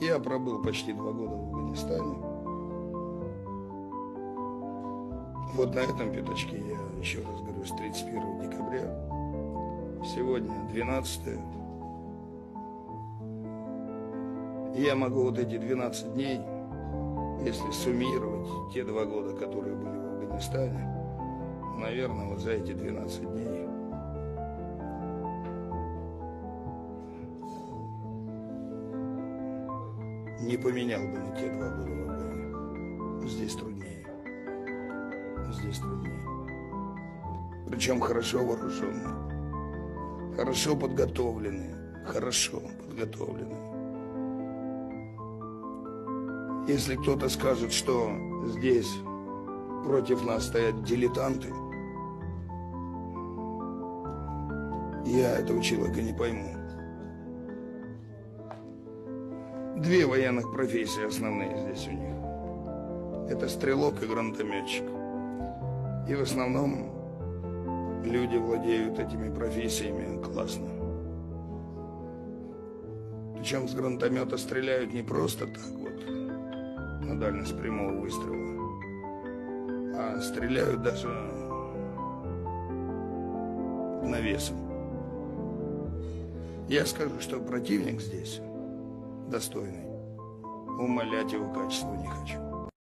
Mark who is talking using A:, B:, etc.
A: Я пробыл почти 2 года в Афганистане. Вот на этом пятачке я, еще раз говорю, с 31 декабря. Сегодня 12-е. И я могу вот эти 12 дней, если суммировать те 2 года, которые были в Афганистане, наверное, вот за эти 12 дней не поменял бы на те 2 года в Афгане. Здесь труднее. Здесь труднее. Причем хорошо вооруженные, хорошо подготовленные, хорошо подготовленные. Если кто-то скажет, что здесь против нас стоят дилетанты, я этого человека не пойму. 2 военных профессии основные здесь у них. Это стрелок и гранатометчик. И в основном люди владеют этими профессиями классно. Причем с гранатомета стреляют не просто так вот, на дальность прямого выстрела, а стреляют даже навесом. Я скажу, что противник здесь достойный. Умалять его качество не хочу.